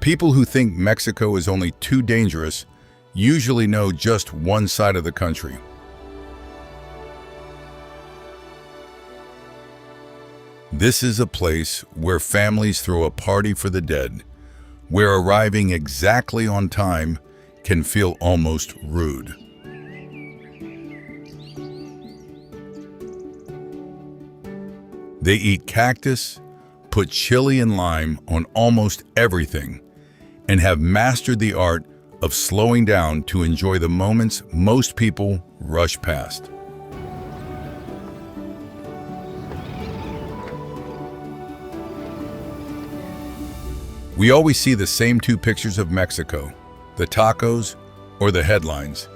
People who think Mexico is only too dangerous usually know just one side of the country. This is a place where families throw a party for the dead, where arriving exactly on time can feel almost rude. They eat cactus, put chili and lime on almost everything, and have mastered the art of slowing down to enjoy the moments most people rush past. We always see the same two pictures of Mexico, the tacos or the headlines,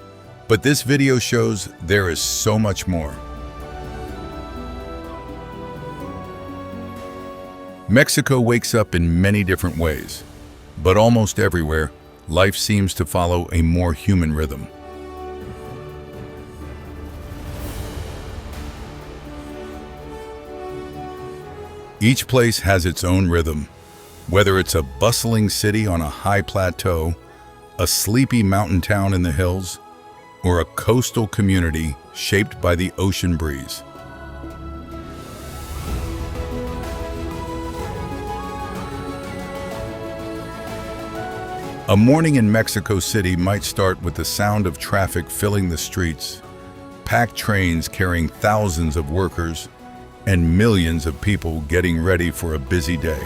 but this video shows there is so much more. Mexico wakes up in many different ways, but almost everywhere, life seems to follow a more human rhythm. Each place has its own rhythm, whether it's a bustling city on a high plateau, a sleepy mountain town in the hills, or a coastal community shaped by the ocean breeze. A morning in Mexico City might start with the sound of traffic filling the streets, packed trains carrying thousands of workers, and millions of people getting ready for a busy day.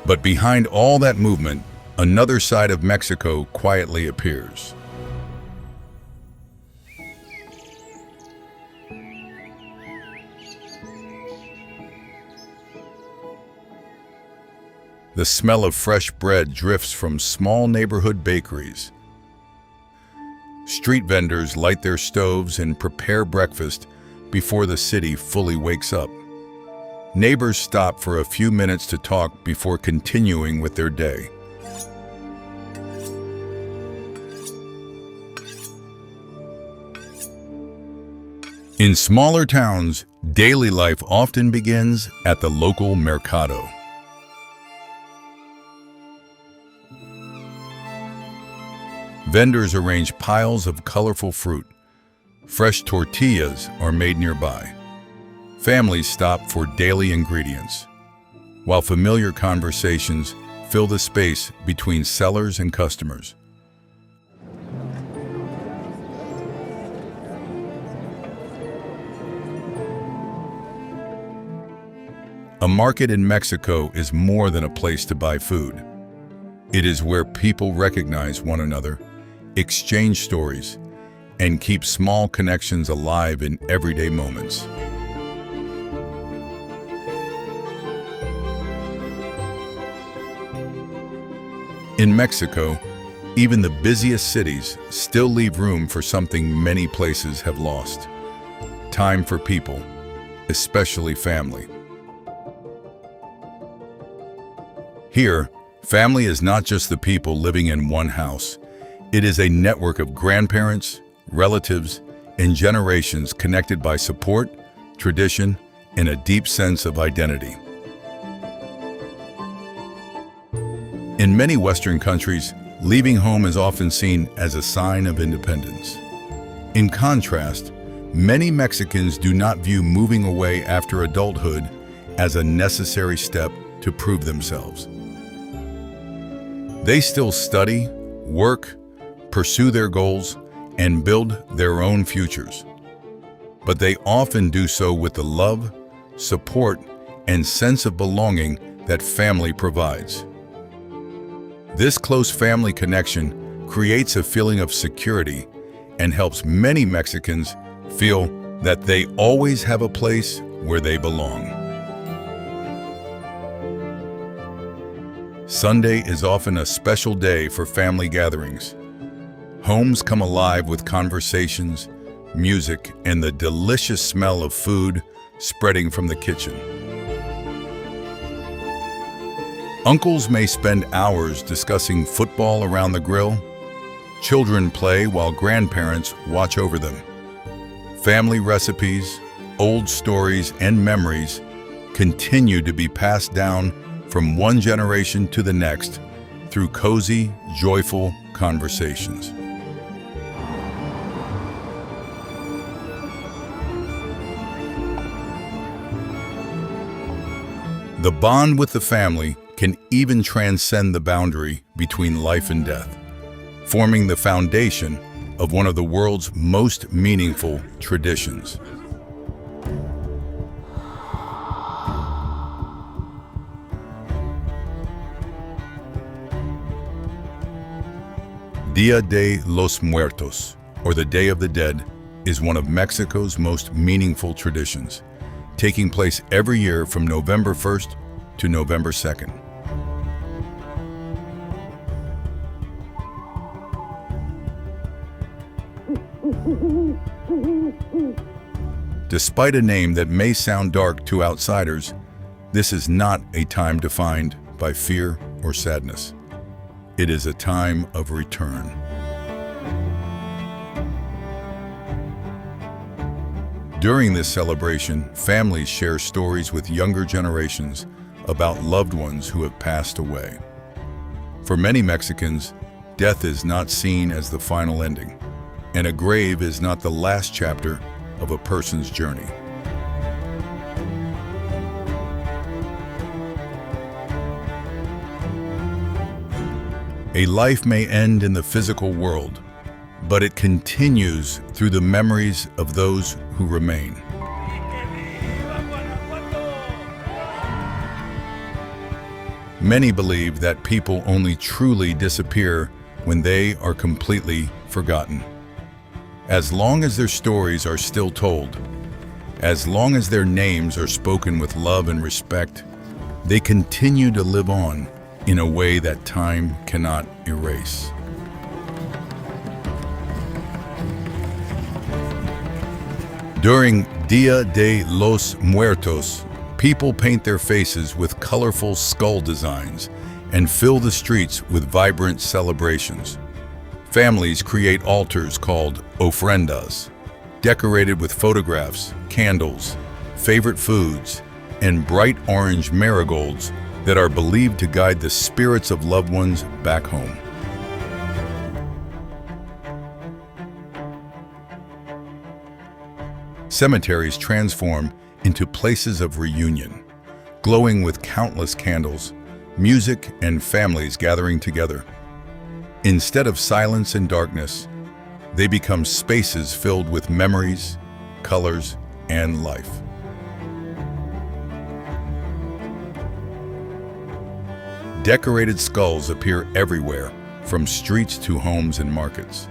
But behind all that movement, another side of Mexico quietly appears. The smell of fresh bread drifts from small neighborhood bakeries. Street vendors light their stoves and prepare breakfast before the city fully wakes up. Neighbors stop for a few minutes to talk before continuing with their day. In smaller towns, daily life often begins at the local mercado. Vendors arrange piles of colorful fruit. Fresh tortillas are made nearby. Families stop for daily ingredients, while familiar conversations fill the space between sellers and customers. A market in Mexico is more than a place to buy food. It is where people recognize one another, exchange stories, and keep small connections alive in everyday moments. In Mexico, even the busiest cities still leave room for something many places have lost: time for people, especially family. Here, family is not just the people living in one house. It is a network of grandparents, relatives, and generations connected by support, tradition, and a deep sense of identity. In many Western countries, leaving home is often seen as a sign of independence. In contrast, many Mexicans do not view moving away after adulthood as a necessary step to prove themselves. They still study, work, pursue their goals, and build their own futures. But they often do so with the love, support, and sense of belonging that family provides. This close family connection creates a feeling of security and helps many Mexicans feel that they always have a place where they belong. Sunday is often a special day for family gatherings. Homes come alive with conversations, music, and the delicious smell of food spreading from the kitchen. Uncles may spend hours discussing football around the grill. Children play while grandparents watch over them, Family recipes, old stories, and memories continue to be passed down from one generation to the next through cozy, joyful conversations. The bond with the family can even transcend the boundary between life and death, forming the foundation of one of the world's most meaningful traditions. Dia de los Muertos, or the Day of the Dead, is one of Mexico's most meaningful traditions, taking place every year from November 1st to November 2nd. Despite a name that may sound dark to outsiders, this is not a time defined by fear or sadness. It is a time of return. During this celebration, families share stories with younger generations about loved ones who have passed away. For many Mexicans, death is not seen as the final ending, and a grave is not the last chapter of a person's journey. A life may end in the physical world, but it continues through the memories of those who remain. Many believe that people only truly disappear when they are completely forgotten. As long as their stories are still told, as long as their names are spoken with love and respect, they continue to live on in a way that time cannot erase. During Dia de los Muertos, people paint their faces with colorful skull designs and fill the streets with vibrant celebrations. Families create altars called ofrendas, decorated with photographs, candles, favorite foods, and bright orange marigolds that are believed to guide the spirits of loved ones back home. Cemeteries transform into places of reunion, glowing with countless candles, music, and families gathering together. Instead of silence and darkness, they become spaces filled with memories, colors, and life. Decorated skulls appear everywhere, from streets to homes and markets.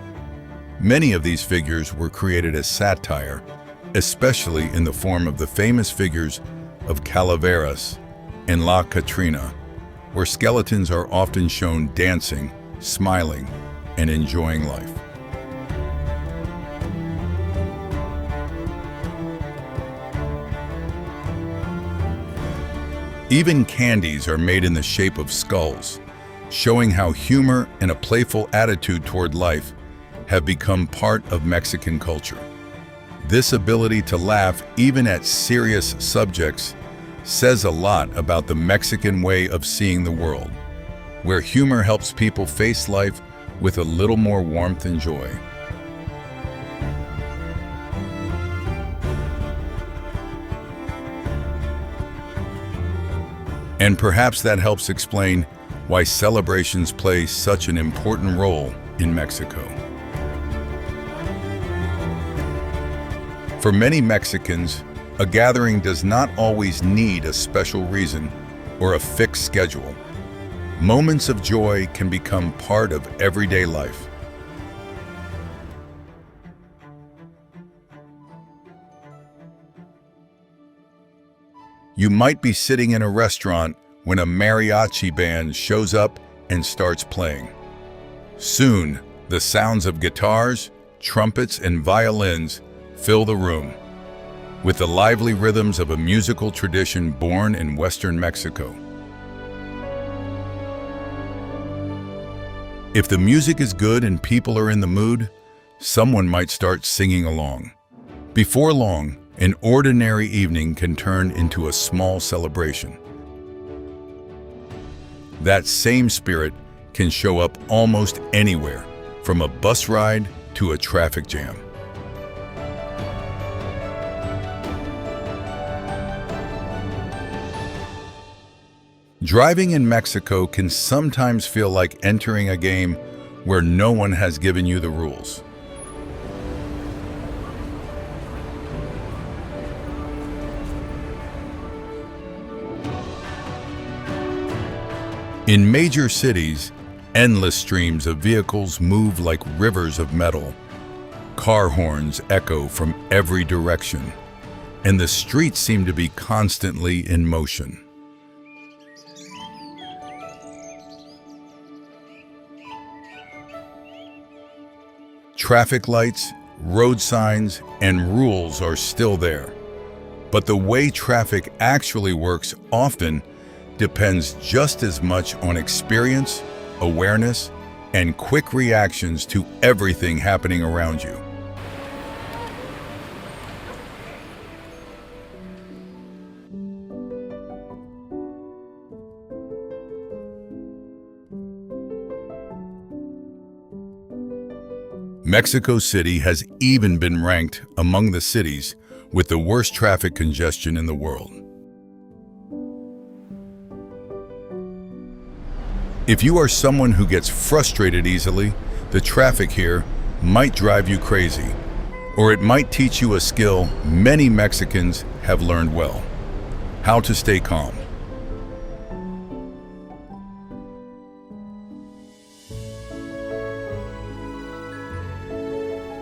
Many of these figures were created as satire, especially in the form of the famous figures of calaveras and La Catrina, where skeletons are often shown dancing, smiling, and enjoying life. Even candies are made in the shape of skulls, showing how humor and a playful attitude toward life have become part of Mexican culture. This ability to laugh even at serious subjects says a lot about the Mexican way of seeing the world, where humor helps people face life with a little more warmth and joy. And perhaps that helps explain why celebrations play such an important role in Mexico. For many Mexicans, a gathering does not always need a special reason or a fixed schedule. Moments of joy can become part of everyday life. You might be sitting in a restaurant when a mariachi band shows up and starts playing. Soon, the sounds of guitars, trumpets, and violins fill the room, with the lively rhythms of a musical tradition born in Western Mexico. If the music is good and people are in the mood, someone might start singing along, Before long, an ordinary evening can turn into a small celebration. That same spirit can show up almost anywhere, from a bus ride to a traffic jam. Driving in Mexico can sometimes feel like entering a game where no one has given you the rules. In major cities, endless streams of vehicles move like rivers of metal. Car horns echo from every direction, and the streets seem to be constantly in motion. Traffic lights, road signs, and rules are still there. But the way traffic actually works often depends just as much on experience, awareness, and quick reactions to everything happening around you. Mexico City has even been ranked among the cities with the worst traffic congestion in the world. If you are someone who gets frustrated easily, the traffic here might drive you crazy, or it might teach you a skill many Mexicans have learned well: how to stay calm.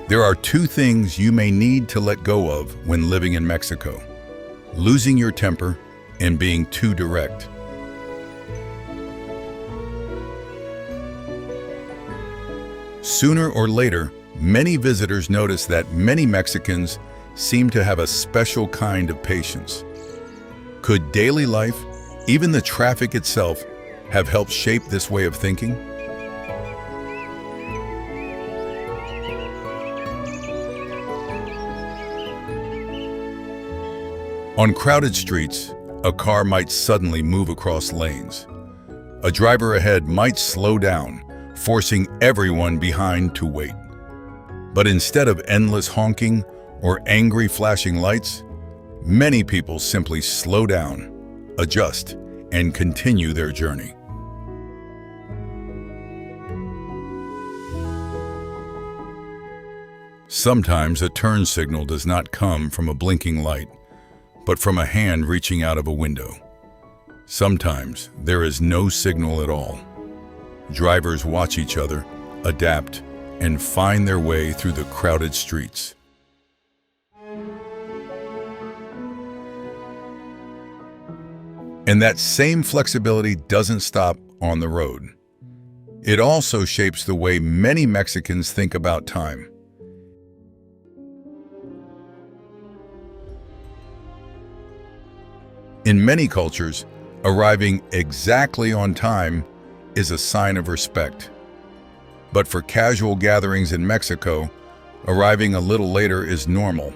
There are two things you may need to let go of when living in Mexico: losing your temper and being too direct. Sooner or later, many visitors notice that many Mexicans seem to have a special kind of patience. Could daily life, even the traffic itself, have helped shape this way of thinking? On crowded streets, a car might suddenly move across lanes. A driver ahead might slow down, forcing everyone behind to wait. But instead of endless honking or angry flashing lights, many people simply slow down, adjust, and continue their journey. Sometimes a turn signal does not come from a blinking light, but from a hand reaching out of a window. Sometimes there is no signal at all. Drivers watch each other, adapt, and find their way through the crowded streets. And that same flexibility doesn't stop on the road. It also shapes the way many Mexicans think about time. In many cultures, arriving exactly on time is a sign of respect. But for casual gatherings in Mexico, arriving a little later is normal,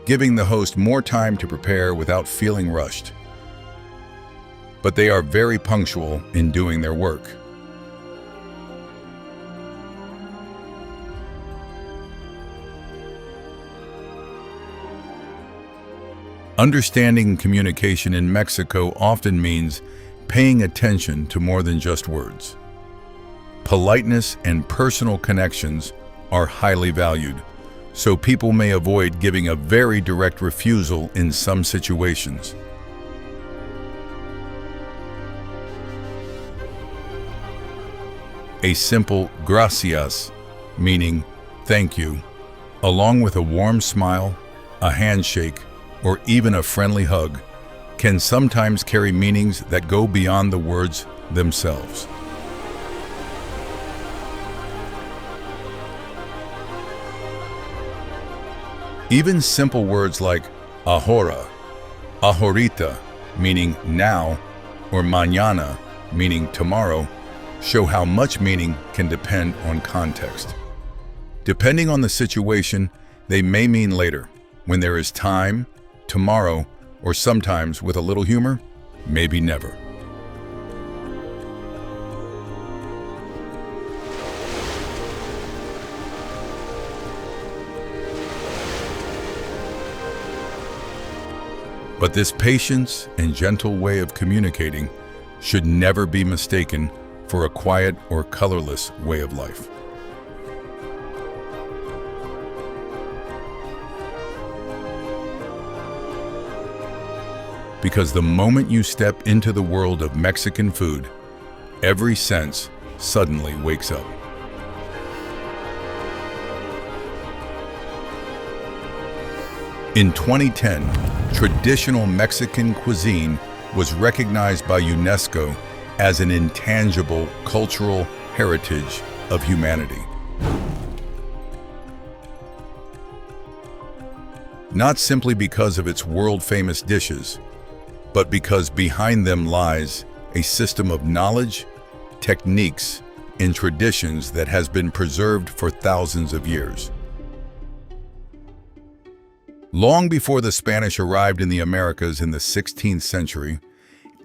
giving the host more time to prepare without feeling rushed. But they are very punctual in doing their work. Understanding communication in Mexico often means paying attention to more than just words. Politeness and personal connections are highly valued, so people may avoid giving a very direct refusal in some situations. A simple gracias, meaning thank you, along with a warm smile, a handshake, or even a friendly hug, can sometimes carry meanings that go beyond the words themselves. Even simple words like ahora, ahorita, meaning now, or mañana, meaning tomorrow, show how much meaning can depend on context. Depending on the situation, they may mean later, When there is time, tomorrow, or sometimes with a little humor, maybe never. But this patience and gentle way of communicating should never be mistaken for a quiet or colorless way of life. Because the moment you step into the world of Mexican food, every sense suddenly wakes up. In 2010, traditional Mexican cuisine was recognized by UNESCO as an intangible cultural heritage of humanity. Not simply because of its world-famous dishes, but because behind them lies a system of knowledge, techniques, and traditions that has been preserved for thousands of years. Long before the Spanish arrived in the Americas in the 16th century,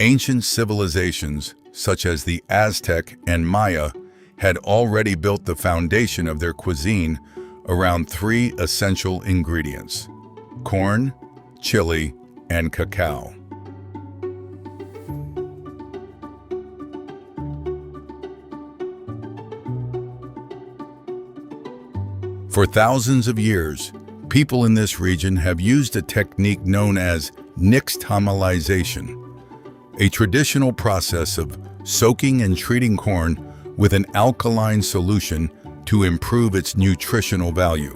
ancient civilizations such as the Aztec and Maya had already built the foundation of their cuisine around three essential ingredients: corn, chili, and cacao. For thousands of years, people in this region have used a technique known as nixtamalization, a traditional process of soaking and treating corn with an alkaline solution to improve its nutritional value.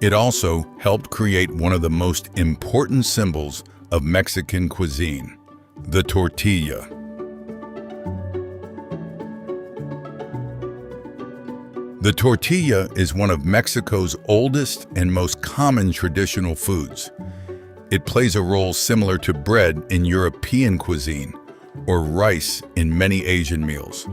It also helped create one of the most important symbols of Mexican cuisine, the tortilla. The tortilla is one of Mexico's oldest and most common traditional foods. It plays a role similar to bread in European cuisine or rice in many Asian meals.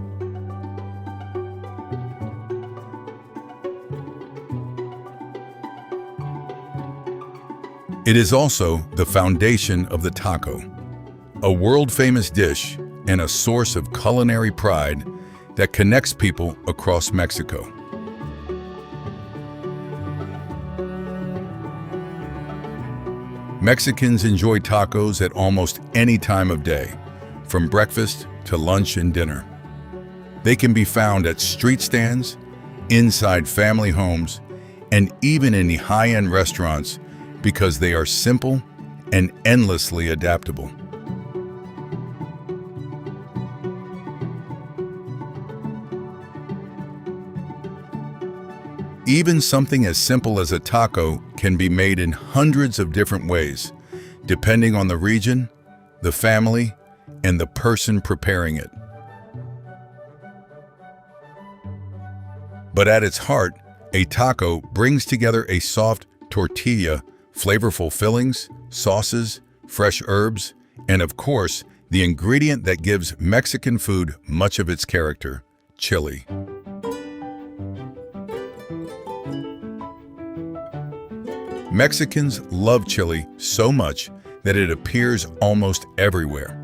It is also the foundation of the taco, a world-famous dish and a source of culinary pride that connects people across Mexico. Mexicans enjoy tacos at almost any time of day, from breakfast to lunch and dinner. They can be found at street stands, inside family homes, and even in high-end restaurants because they are simple and endlessly adaptable. Even something as simple as a taco can be made in hundreds of different ways, depending on the region, the family, and the person preparing it. But at its heart, a taco brings together a soft tortilla, flavorful fillings, sauces, fresh herbs, and of course, the ingredient that gives Mexican food much of its character, chili. Mexicans love chili so much that it appears almost everywhere.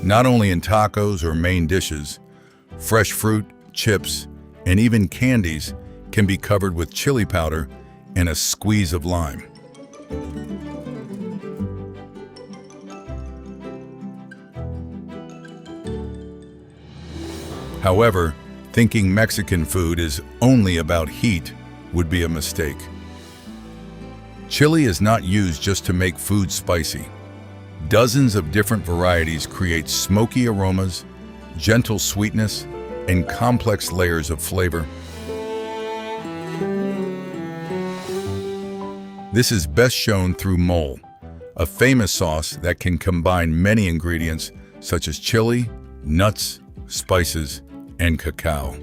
Not only in tacos or main dishes, fresh fruit, chips, and even candies can be covered with chili powder and a squeeze of lime. However, thinking Mexican food is only about heat would be a mistake. Chili is not used just to make food spicy. Dozens of different varieties create smoky aromas, gentle sweetness, and complex layers of flavor. This is best shown through mole, a famous sauce that can combine many ingredients such as chili, nuts, spices, and cacao.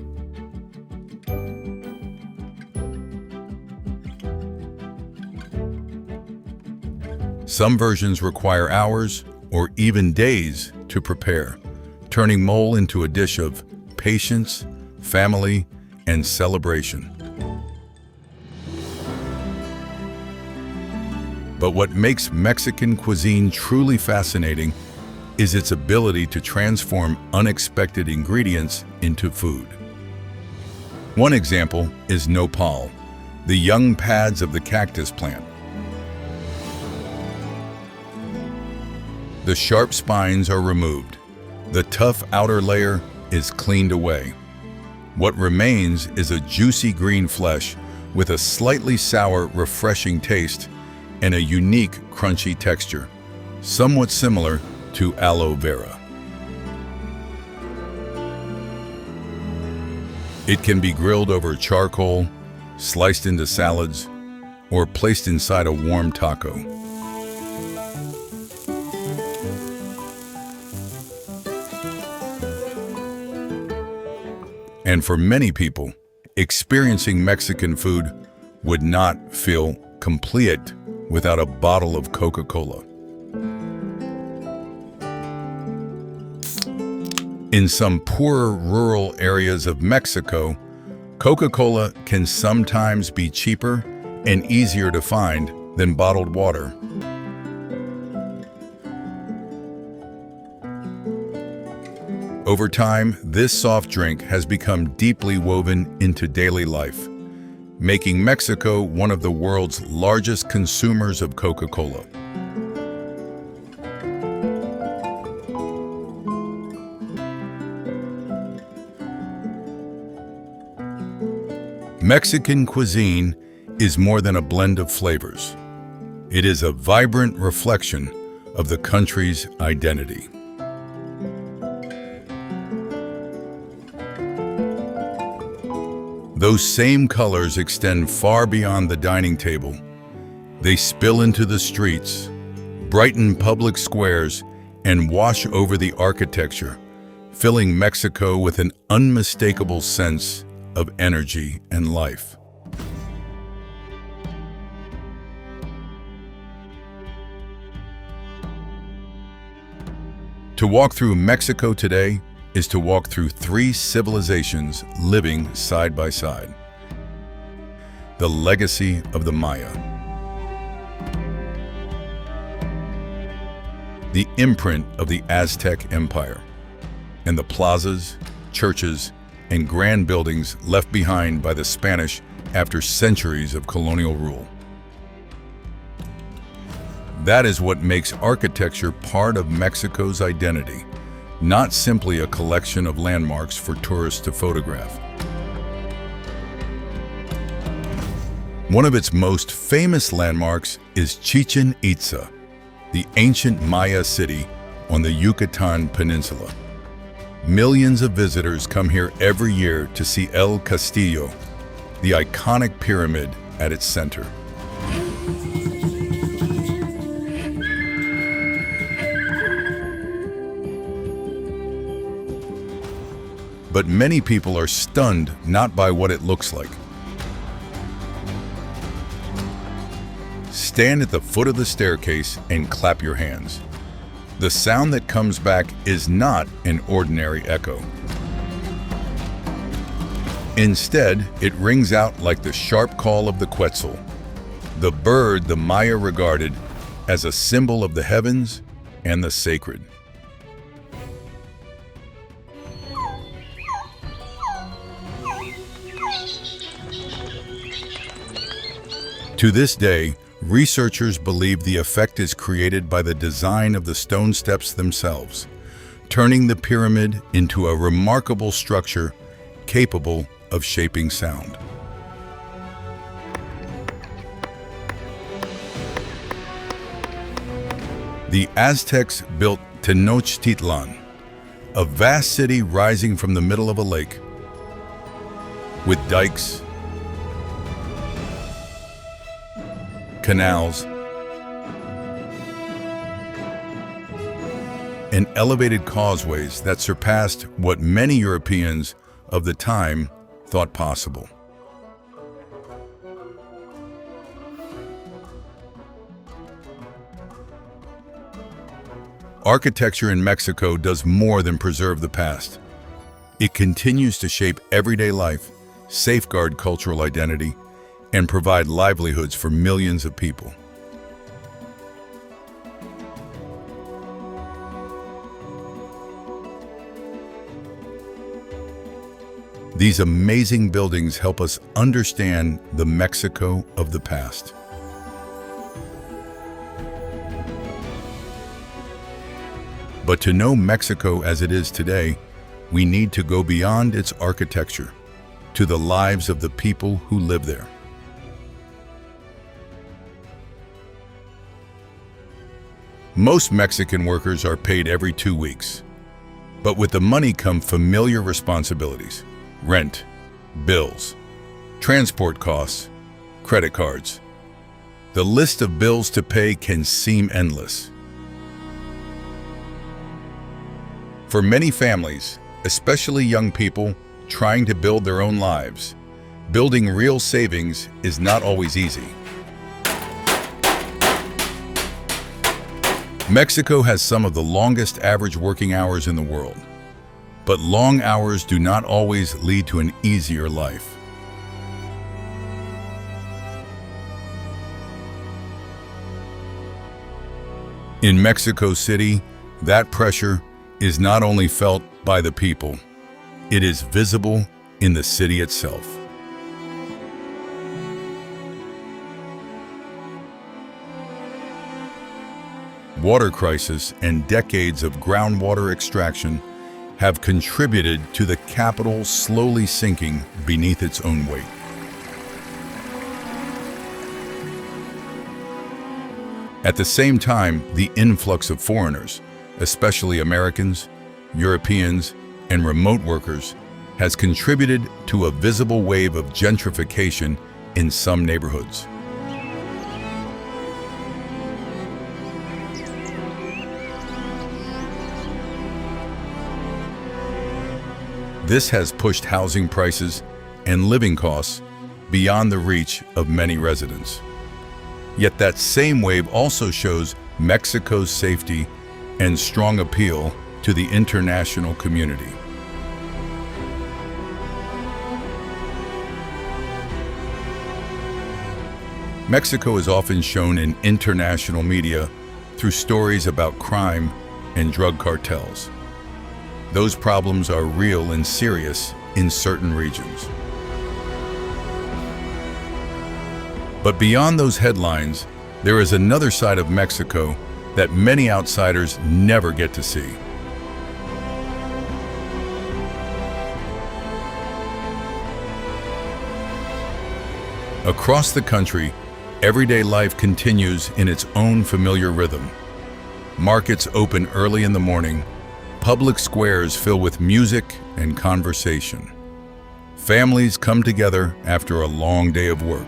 Some versions require hours or even days to prepare, turning mole into a dish of patience, family, and celebration. But what makes Mexican cuisine truly fascinating is its ability to transform unexpected ingredients into food. One example is nopal, the young pads of the cactus plant. The sharp spines are removed. The tough outer layer is cleaned away. What remains is a juicy green flesh with a slightly sour, refreshing taste and a unique, crunchy texture, somewhat similar to aloe vera. It can be grilled over charcoal, sliced into salads, or placed inside a warm taco. And for many people, experiencing Mexican food would not feel complete without a bottle of Coca-Cola. In some poorer rural areas of Mexico, Coca-Cola can sometimes be cheaper and easier to find than bottled water. Over time, this soft drink has become deeply woven into daily life, making Mexico one of the world's largest consumers of Coca-Cola. Mexican cuisine is more than a blend of flavors. It is a vibrant reflection of the country's identity. Those same colors extend far beyond the dining table. They spill into the streets, brighten public squares, and wash over the architecture, filling Mexico with an unmistakable sense of energy and life. To walk through Mexico today is to walk through three civilizations living side by side. The legacy of the Maya. The imprint of the Aztec Empire, and the plazas, churches, and grand buildings left behind by the Spanish after centuries of colonial rule. That is what makes architecture part of Mexico's identity, not simply a collection of landmarks for tourists to photograph. One of its most famous landmarks is Chichén Itzá, the ancient Maya city on the Yucatan Peninsula. Millions of visitors come here every year to see El Castillo, the iconic pyramid at its center. But many people are stunned not by what it looks like. Stand at the foot of the staircase and clap your hands. The sound that comes back is not an ordinary echo. Instead, it rings out like the sharp call of the Quetzal, the bird the Maya regarded as a symbol of the heavens and the sacred. To this day, researchers believe the effect is created by the design of the stone steps themselves, turning the pyramid into a remarkable structure capable of shaping sound. The Aztecs built Tenochtitlan, a vast city rising from the middle of a lake, with dikes, canals, and elevated causeways that surpassed what many Europeans of the time thought possible. Architecture in Mexico does more than preserve the past. It continues to shape everyday life, safeguard cultural identity, and provide livelihoods for millions of people. These amazing buildings help us understand the Mexico of the past. But to know Mexico as it is today, we need to go beyond its architecture to the lives of the people who live there. Most Mexican workers are paid every 2 weeks, but with the money come familiar responsibilities: rent, bills, transport costs, credit cards. The list of bills to pay can seem endless. For many families, especially young people trying to build their own lives, building real savings is not always easy. Mexico has some of the longest average working hours in the world, but long hours do not always lead to an easier life. In Mexico City, that pressure is not only felt by the people, it is visible in the city itself. Water crisis and decades of groundwater extraction have contributed to the capital slowly sinking beneath its own weight. At the same time, the influx of foreigners, especially Americans, Europeans, and remote workers, has contributed to a visible wave of gentrification in some neighborhoods. This has pushed housing prices and living costs beyond the reach of many residents. Yet that same wave also shows Mexico's safety and strong appeal to the international community. Mexico is often shown in international media through stories about crime and drug cartels. Those problems are real and serious in certain regions. But beyond those headlines, there is another side of Mexico that many outsiders never get to see. Across the country, everyday life continues in its own familiar rhythm. Markets open early in the morning, public squares fill with music and conversation. Families come together after a long day of work.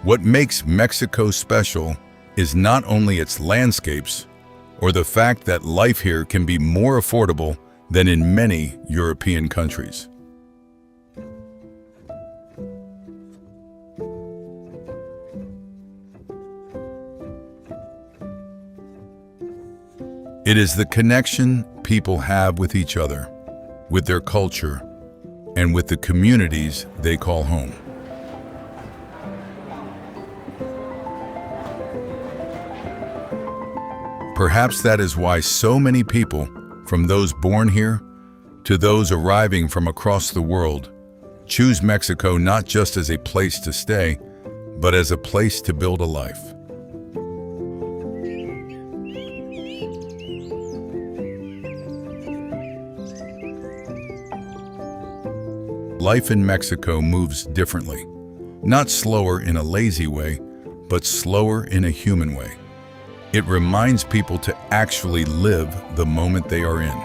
What makes Mexico special is not only its landscapes or the fact that life here can be more affordable than in many European countries. It is the connection people have with each other, with their culture, and with the communities they call home. Perhaps that is why so many people, from those born here to those arriving from across the world, choose Mexico not just as a place to stay, but as a place to build a life. Life in Mexico moves differently, not slower in a lazy way, but slower in a human way. It reminds people to actually live the moment they are in.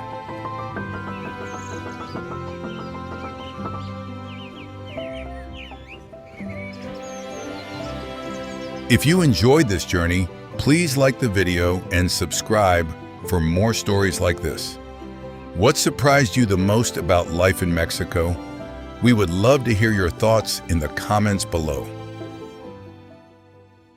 If you enjoyed this journey, please like the video and subscribe for more stories like this. What surprised you the most about life in Mexico? We would love to hear your thoughts in the comments below.